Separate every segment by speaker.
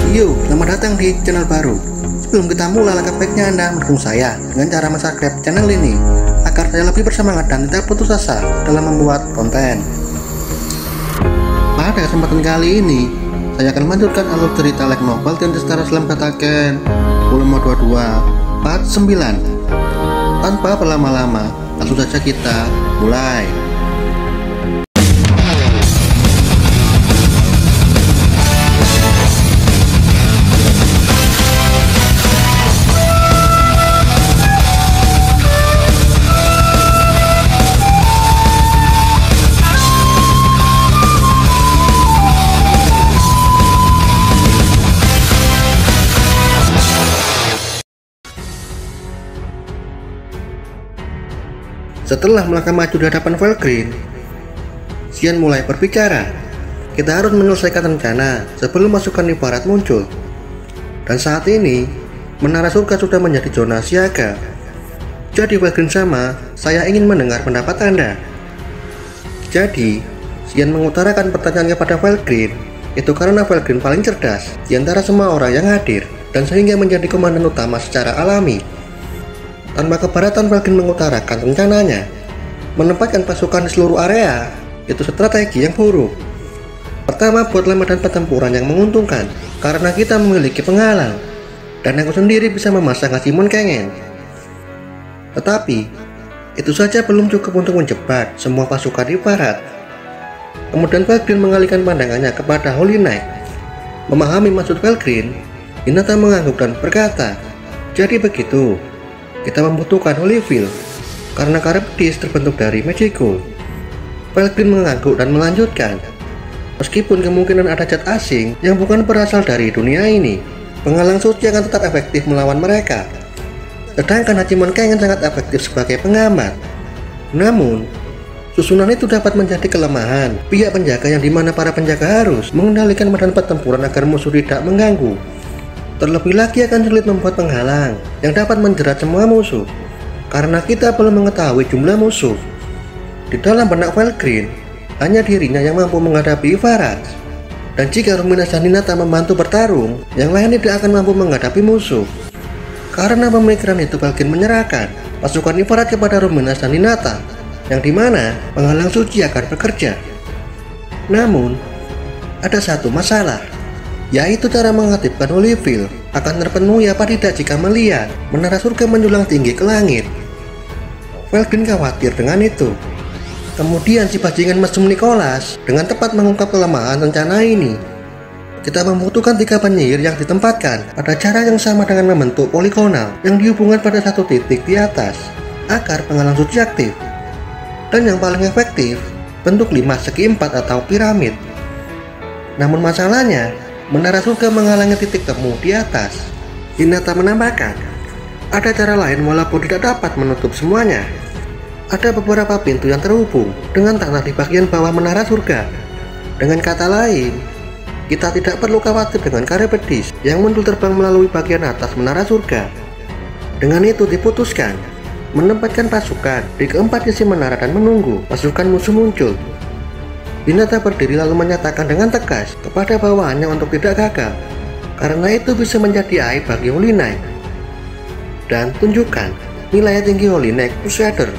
Speaker 1: Yo, selamat datang di channel baru. Sebelum kita mulai, langkah baiknya Anda mendukung saya dengan cara subscribe channel ini agar saya lebih bersemangat dan tidak putus asa dalam membuat konten. Pada kesempatan kali ini, saya akan melanjutkan alur cerita light novel Tianti Setara Slam Kataken volume 22 part 9. Tanpa berlama-lama, langsung saja kita mulai. Setelah melangkah maju di hadapan Valkyrie, Xian mulai berbicara. Kita harus menyelesaikan rencana sebelum pasukan Ibarat muncul. Dan saat ini, menara surga sudah menjadi zona siaga. Jadi Valkyrie sama, saya ingin mendengar pendapat Anda. Jadi, Xian mengutarakan pertanyaan kepada Valkyrie. Itu karena Valkyrie paling cerdas di antara semua orang yang hadir, dan sehingga menjadi komandan utama secara alami. Tanpa keberatan, Valkyrie mengutarakan rencananya menempatkan pasukan di seluruh area. Itu strategi yang buruk. Pertama, buatlah medan pertempuran yang menguntungkan karena kita memiliki penghalang, dan aku sendiri bisa memasang Hachimon Kengen. Tetapi itu saja belum cukup untuk menjebak semua pasukan Ibarat. Kemudian Valkyrie mengalihkan pandangannya kepada Holy Knight. Memahami maksud Valkyrie, Hinata mengangguk dan berkata, "Jadi begitu. Kita membutuhkan Holyfield karena Karepedis terbentuk dari Magico." Valkyrie mengangguk dan melanjutkan, "Meskipun kemungkinan ada zat asing yang bukan berasal dari dunia ini, penghalang suci akan tetap efektif melawan mereka. Sedangkan Hachimon Kengen sangat efektif sebagai penghambat. Namun, susunan itu dapat menjadi kelemahan pihak penjaga, yang dimana para penjaga harus mengendalikan medan pertempuran agar musuh tidak mengganggu. Terlebih lagi akan sulit membuat penghalang yang dapat menjerat semua musuh, karena kita belum mengetahui jumlah musuh." Di dalam benak Valkyrie, hanya dirinya yang mampu menghadapi Ibarat. Dan jika Ruminas dan Hinata membantu bertarung, yang lain tidak akan mampu menghadapi musuh. Karena pemikiran itu, Valkyrie menyerahkan pasukan Ibarat kepada Ruminas dan Hinata, yang dimana penghalang suci akan bekerja. Namun, ada satu masalah, yaitu cara mengaktifkan Holyfield akan terpenuhi apa tidak jika melihat menara surga menjulang tinggi ke langit. Valkyrie khawatir dengan itu. Kemudian si bajingan mesum Nicholas dengan tepat mengungkap kelemahan rencana ini. Kita membutuhkan 3 penyihir yang ditempatkan pada cara yang sama dengan membentuk poligonal yang dihubungkan pada satu titik di atas agar penghalang suci aktif. Dan yang paling efektif, bentuk 5/4 atau piramid. Namun masalahnya, menara surga menghalangi titik temu di atas. Hinata menambahkan, ada cara lain walaupun tidak dapat menutup semuanya. Ada beberapa pintu yang terhubung dengan tanah di bagian bawah menara surga. Dengan kata lain, kita tidak perlu khawatir dengan Karepedis yang muncul terbang melalui bagian atas menara surga. Dengan itu diputuskan menempatkan pasukan di keempat sisi menara dan menunggu pasukan musuh muncul. Hinata berdiri lalu menyatakan dengan tegas kepada bawahannya untuk tidak gagal, karena itu bisa menjadi aib bagi Holy Knight. Dan tunjukkan nilai tinggi Holy Knight Crusader.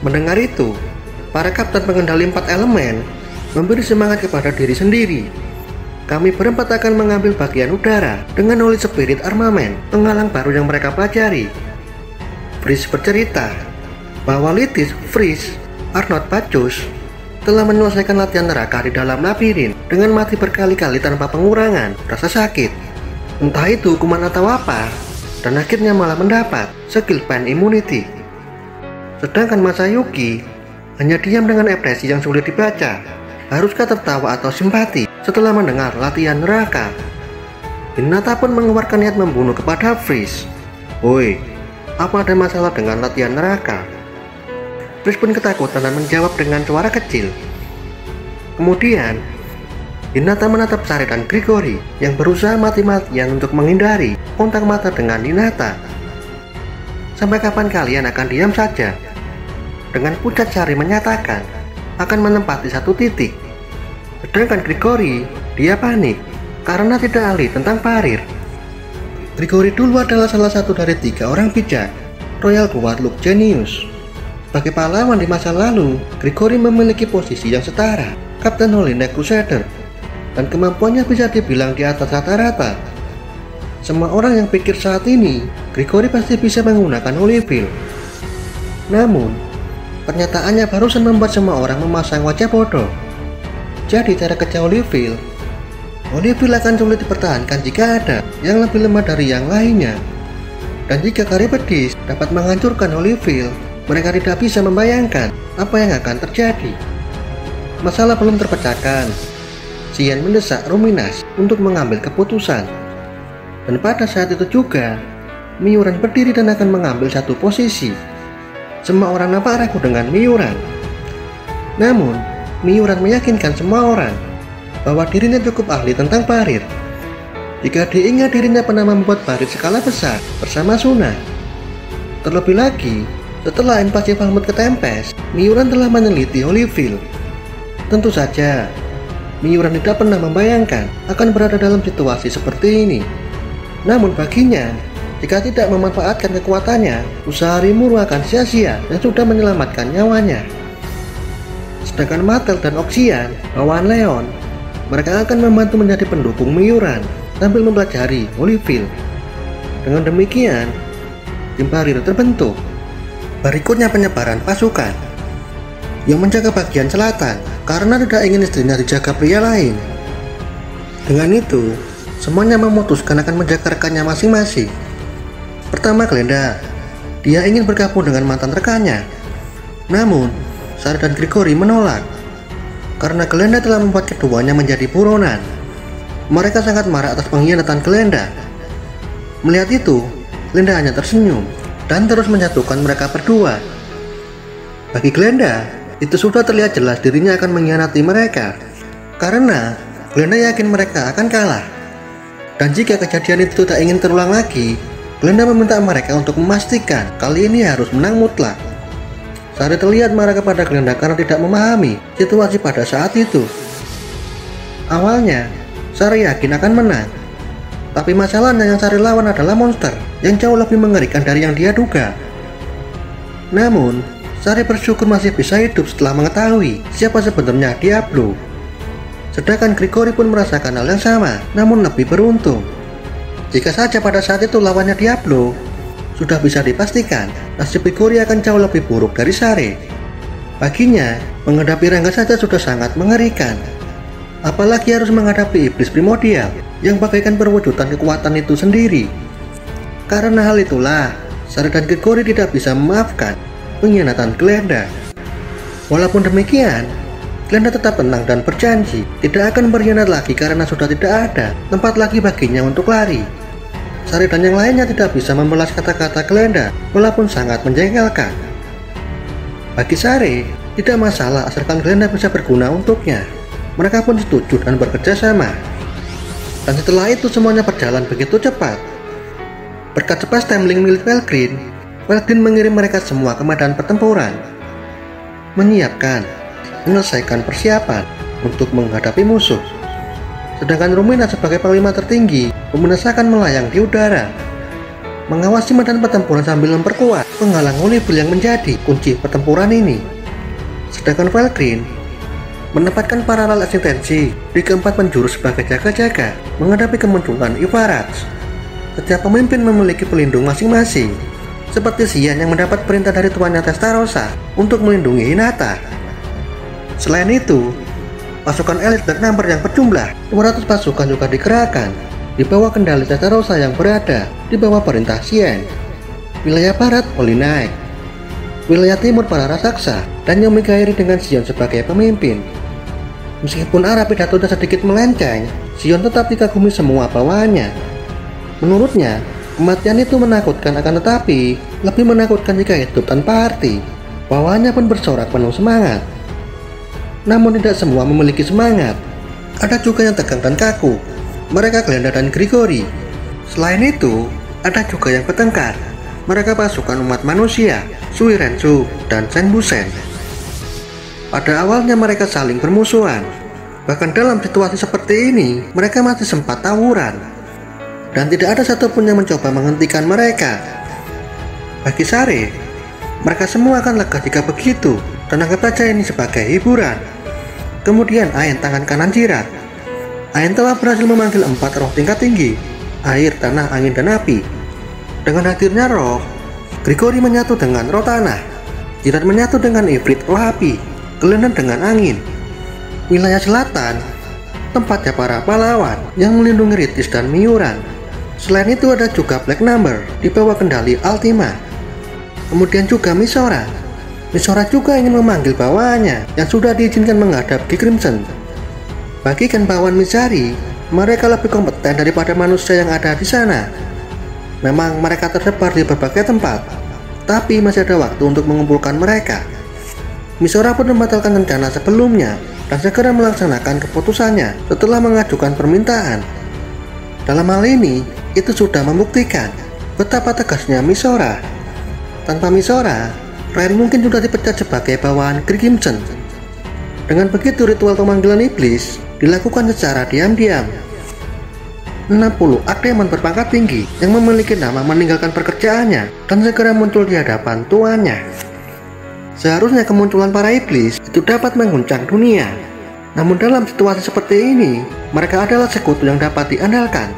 Speaker 1: Mendengar itu, para kapten pengendali 4 elemen memberi semangat kepada diri sendiri. Kami berempat akan mengambil bagian udara dengan Holy Spirit Armament, penghalang baru yang mereka pelajari. Freeze bercerita bahwa Litis, Freeze, Arnold Bacchus telah menyelesaikan latihan neraka di dalam labirin dengan mati berkali-kali tanpa pengurangan rasa sakit, entah itu hukuman atau apa, dan akhirnya malah mendapat skill Pain Immunity. Sedangkan Masayuki hanya diam dengan ekspresi yang sulit dibaca. Haruskah tertawa atau simpati setelah mendengar latihan neraka? Hinata pun mengeluarkan niat membunuh kepada Freeze. "Woi, apa ada masalah dengan latihan neraka?" Freeze pun ketakutan dan menjawab dengan suara kecil. Kemudian Hinata menatap Sari dan Grigori yang berusaha mati-matian untuk menghindari kontak mata dengan Hinata. "Sampai kapan kalian akan diam saja?" Dengan pucat Sari menyatakan akan menempati satu titik. Sedangkan Grigori, dia panik. karena tidak ahli tentang parir. Grigori dulu adalah salah satu dari 3 orang bijak Royal Guard Look Genius. Sebagai pahlawan di masa lalu, Grigori memiliki posisi yang setara Kapten Holy Crusader, dan kemampuannya bisa dibilang di atas rata-rata. Semua orang yang pikir saat ini Grigori pasti bisa menggunakan Holyfield. Namun, pernyataannya barusan membuat semua orang memasang wajah bodoh. Jadi cara kerja Holyfield akan sulit dipertahankan jika ada yang lebih lemah dari yang lainnya. Dan jika Charybdis dapat menghancurkan Holyfield, mereka tidak bisa membayangkan apa yang akan terjadi. Masalah belum terpecahkan. Xian mendesak Ruminas untuk mengambil keputusan. Dan pada saat itu juga, Miyuran berdiri dan akan mengambil satu posisi. Semua orang nampak ragu dengan Miyuran. Namun, Miyuran meyakinkan semua orang bahwa dirinya cukup ahli tentang parir. Jika diingat dirinya pernah membuat parir skala besar bersama Suna. Terlebih lagi, setelah invasi Valmut ke Tempest, Miyuran telah meneliti Holyfield. Tentu saja, Miyuran tidak pernah membayangkan akan berada dalam situasi seperti ini. Namun baginya, jika tidak memanfaatkan kekuatannya, usaha Rimuru akan sia-sia dan sudah menyelamatkan nyawanya. Sedangkan Mattel dan Oxian, bawaan Leon, mereka akan membantu menjadi pendukung Miyuran sambil mempelajari Holyfield. Dengan demikian, tim parir terbentuk. Berikutnya penyebaran pasukan yang menjaga bagian selatan karena tidak ingin istrinya dijaga pria lain. Dengan itu, semuanya memutuskan akan menjaga rekannya masing-masing. Pertama, Glenda. Dia ingin bergabung dengan mantan rekannya. Namun, Sari dan Grigori menolak karena Glenda telah membuat keduanya menjadi buronan. Mereka sangat marah atas pengkhianatan Glenda. Melihat itu, Glenda hanya tersenyum dan terus menjatuhkan mereka berdua. Bagi Glenda, itu sudah terlihat jelas dirinya akan mengkhianati mereka, karena Glenda yakin mereka akan kalah. Dan jika kejadian itu tidak ingin terulang lagi, Glenda meminta mereka untuk memastikan kali ini harus menang mutlak. Sari terlihat marah kepada Glenda karena tidak memahami situasi pada saat itu. Awalnya, Sari yakin akan menang. Tapi masalahnya yang Sari lawan adalah monster yang jauh lebih mengerikan dari yang dia duga. Namun, Sari bersyukur masih bisa hidup setelah mengetahui siapa sebenarnya Diablo. Sedangkan Grigori pun merasakan hal yang sama, namun lebih beruntung. Jika saja pada saat itu lawannya Diablo, sudah bisa dipastikan nasib Grigori akan jauh lebih buruk dari Sari. Baginya, menghadapi Rangga saja sudah sangat mengerikan. Apalagi harus menghadapi iblis primordial yang bagaikan perwujudan kekuatan itu sendiri. Karena hal itulah, Sari dan Grigori tidak bisa memaafkan pengkhianatan Glenda. Walaupun demikian, Glenda tetap tenang dan berjanji tidak akan berkhianat lagi karena sudah tidak ada tempat lagi baginya untuk lari. Sari dan yang lainnya tidak bisa membalas kata-kata Glenda walaupun sangat menjengkelkan. Bagi Sari, tidak masalah asalkan Glenda bisa berguna untuknya. Mereka pun setuju dan bekerja sama. Dan setelah itu semuanya berjalan begitu cepat. Berkat cepat stempling milik Velgrin mengirim mereka semua ke medan pertempuran, menyiapkan, menyelesaikan persiapan untuk menghadapi musuh. Sedangkan Rumina sebagai panglima tertinggi memenasahkan melayang di udara, mengawasi medan pertempuran sambil memperkuat penghalang Holyfield yang menjadi kunci pertempuran ini. Sedangkan Velgrin menempatkan paralel eksistensi di keempat penjuru sebagai jaga-jaga menghadapi kemunculan Ivarats. Setiap pemimpin memiliki pelindung masing-masing, seperti Xian yang mendapat perintah dari tuannya Testarossa untuk melindungi Hinata. Selain itu, pasukan elit Black Number yang berjumlah 200 pasukan juga dikerahkan di bawah kendali Testarossa yang berada di bawah perintah Xian. Wilayah barat Holy Knight, wilayah timur para raksasa, dan Yomigaeri dengan Xion sebagai pemimpin. Meskipun arah pidatonya sedikit melenceng, Xion tetap dikagumi semua bawahannya. Menurutnya, kematian itu menakutkan, akan tetapi lebih menakutkan jika hidup tanpa arti. Bawahannya pun bersorak penuh semangat. Namun tidak semua memiliki semangat. Ada juga yang tegang dan kaku. Mereka Glenda dan Grigori. Selain itu, ada juga yang bertengkar. Mereka pasukan umat manusia, Suirensu dan Senbusen. Pada awalnya mereka saling bermusuhan. Bahkan dalam situasi seperti ini, mereka masih sempat tawuran. Dan tidak ada satupun yang mencoba menghentikan mereka. Bagi Sare, mereka semua akan lega jika begitu, dan anggap saja ini sebagai hiburan. Kemudian Ain tangan kanan jirat. Ain telah berhasil memanggil 4 roh tingkat tinggi, air, tanah, angin, dan api. Dengan hadirnya roh, Grigori menyatu dengan roh tanah, jirat menyatu dengan ifrit roh api, kelenen dengan angin. Wilayah selatan, tempatnya para pahlawan yang melindungi Ritis dan Miuran. Selain itu ada juga Black Number di bawah kendali Ultima. Kemudian juga Misora. Misora juga ingin memanggil bawahannya yang sudah diizinkan menghadap Ki Crimson. Bagi Gen bawahan Mizari, mereka lebih kompeten daripada manusia yang ada di sana. Memang mereka tersebar di berbagai tempat, tapi masih ada waktu untuk mengumpulkan mereka. Misora pun membatalkan rencana sebelumnya dan segera melaksanakan keputusannya setelah mengajukan permintaan. Dalam hal ini, itu sudah membuktikan betapa tegasnya Misora. Tanpa Misora, Rain mungkin sudah dipecat sebagai bawahan Ki Crimson. Dengan begitu, ritual pemanggilan iblis dilakukan secara diam-diam. 60 Archdemon berpangkat tinggi yang memiliki nama meninggalkan pekerjaannya dan segera muncul di hadapan tuannya. Seharusnya kemunculan para iblis itu dapat mengguncang dunia. Namun dalam situasi seperti ini, mereka adalah sekutu yang dapat diandalkan.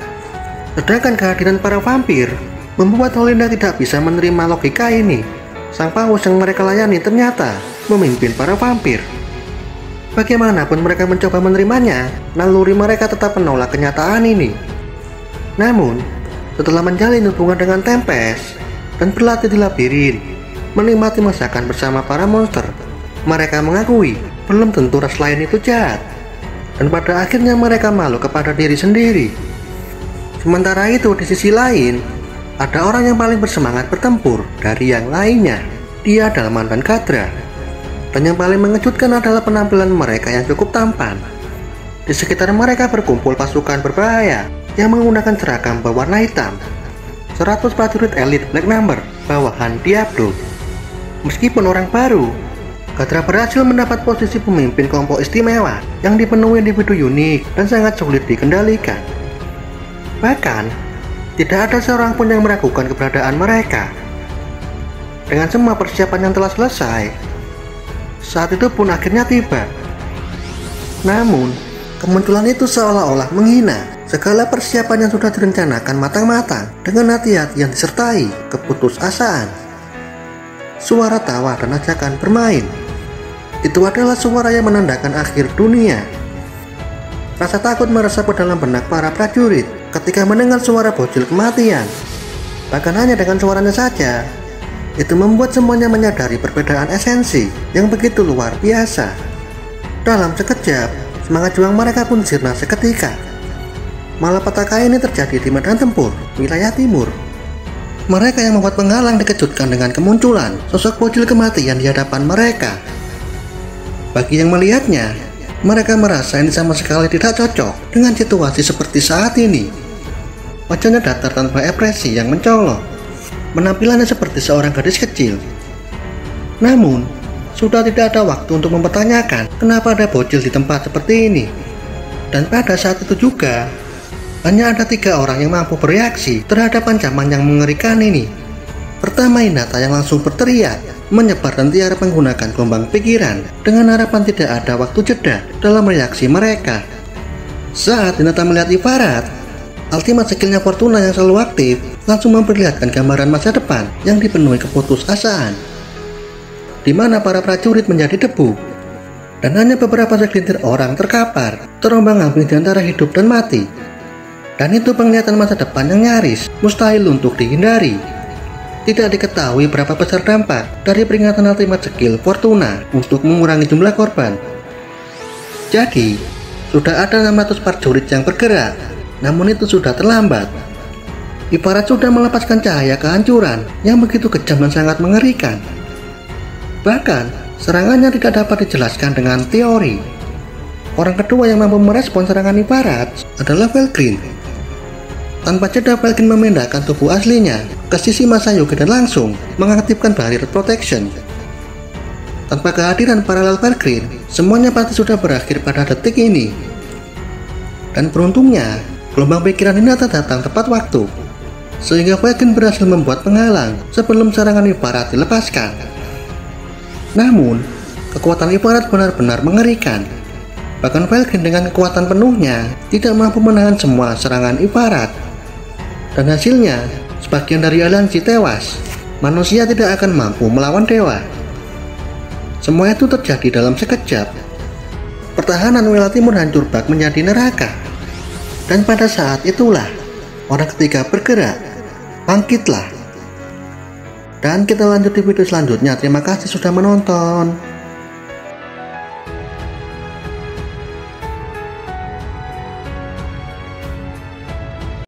Speaker 1: Sedangkan kehadiran para vampir membuat Olinda tidak bisa menerima logika ini. Sang paus yang mereka layani ternyata memimpin para vampir. Bagaimanapun mereka mencoba menerimanya, naluri mereka tetap menolak kenyataan ini. Namun, setelah menjalin hubungan dengan Tempest dan berlatih di labirin, menikmati masakan bersama para monster, mereka mengakui belum tentu ras lain itu jahat, dan pada akhirnya mereka malu kepada diri sendiri. Sementara itu, di sisi lain, ada orang yang paling bersemangat bertempur dari yang lainnya. Dia adalah mantan Khadra, dan yang paling mengejutkan adalah penampilan mereka yang cukup tampan. Di sekitar mereka berkumpul pasukan berbahaya yang menggunakan seragam berwarna hitam. 100 prajurit elit Black Number bawahan Diablo. Meskipun orang baru, Khadra berhasil mendapat posisi pemimpin kelompok istimewa yang dipenuhi individu unik dan sangat sulit dikendalikan. Bahkan, tidak ada seorang pun yang meragukan keberadaan mereka. Dengan semua persiapan yang telah selesai, saat itu pun akhirnya tiba. Namun, kemunculan itu seolah-olah menghina segala persiapan yang sudah direncanakan matang-matang dengan hati-hati yang disertai keputusasaan. Suara tawa dan ajakan bermain. Itu adalah suara yang menandakan akhir dunia. Rasa takut meresap ke dalam benak para prajurit ketika mendengar suara bocil kematian. Bahkan hanya dengan suaranya saja, itu membuat semuanya menyadari perbedaan esensi yang begitu luar biasa. Dalam sekejap, semangat juang mereka pun sirna seketika. Malapetaka ini terjadi di medan tempur, wilayah timur. Mereka yang membuat penghalang dikejutkan dengan kemunculan sosok bocil kematian di hadapan mereka. Bagi yang melihatnya, mereka merasa ini sama sekali tidak cocok dengan situasi seperti saat ini. Wajahnya datar tanpa ekspresi yang mencolok. Penampilannya seperti seorang gadis kecil. Namun, sudah tidak ada waktu untuk mempertanyakan kenapa ada bocil di tempat seperti ini. Dan pada saat itu juga, hanya ada 3 orang yang mampu bereaksi terhadap ancaman yang mengerikan ini. Pertama, Hinata yang langsung berteriak, menyebar dan tiara menggunakan gelombang pikiran dengan harapan tidak ada waktu jeda dalam reaksi mereka. Saat Hinata melihat Ivarat, ultimate skillnya Fortuna yang selalu aktif langsung memperlihatkan gambaran masa depan yang dipenuhi keputusasaan, di mana para prajurit menjadi debu dan hanya beberapa segelintir orang terkapar, terombang-ambing di antara hidup dan mati. Dan itu penglihatan masa depan yang nyaris mustahil untuk dihindari. Tidak diketahui berapa besar dampak dari peringatan ultimate skill Fortuna untuk mengurangi jumlah korban. Jadi, sudah ada 600 prajurit yang bergerak, namun itu sudah terlambat. Ibarat sudah melepaskan cahaya kehancuran yang begitu kejam dan sangat mengerikan. Bahkan, serangannya tidak dapat dijelaskan dengan teori. Orang kedua yang mampu merespon serangan Ibarat adalah Valkyrie. Tanpa jeda, Valkyrie memindahkan tubuh aslinya ke sisi Masayogi dan langsung mengaktifkan barrier protection. Tanpa kehadiran paralel Valkyrie, semuanya pasti sudah berakhir pada detik ini. Dan beruntungnya, gelombang pikiran ini datang tepat waktu, sehingga Valkyrie berhasil membuat penghalang sebelum serangan Ibarat dilepaskan. Namun, kekuatan Ibarat benar-benar mengerikan. Bahkan Valkyrie dengan kekuatan penuhnya tidak mampu menahan semua serangan Ibarat. Dan hasilnya, sebagian dari aliansi tewas. Manusia tidak akan mampu melawan dewa. Semua itu terjadi dalam sekejap. Pertahanan wilayah timur hancur bak menjadi neraka. Dan pada saat itulah, orang ketiga bergerak. Bangkitlah. Dan kita lanjut di video selanjutnya. Terima kasih sudah menonton.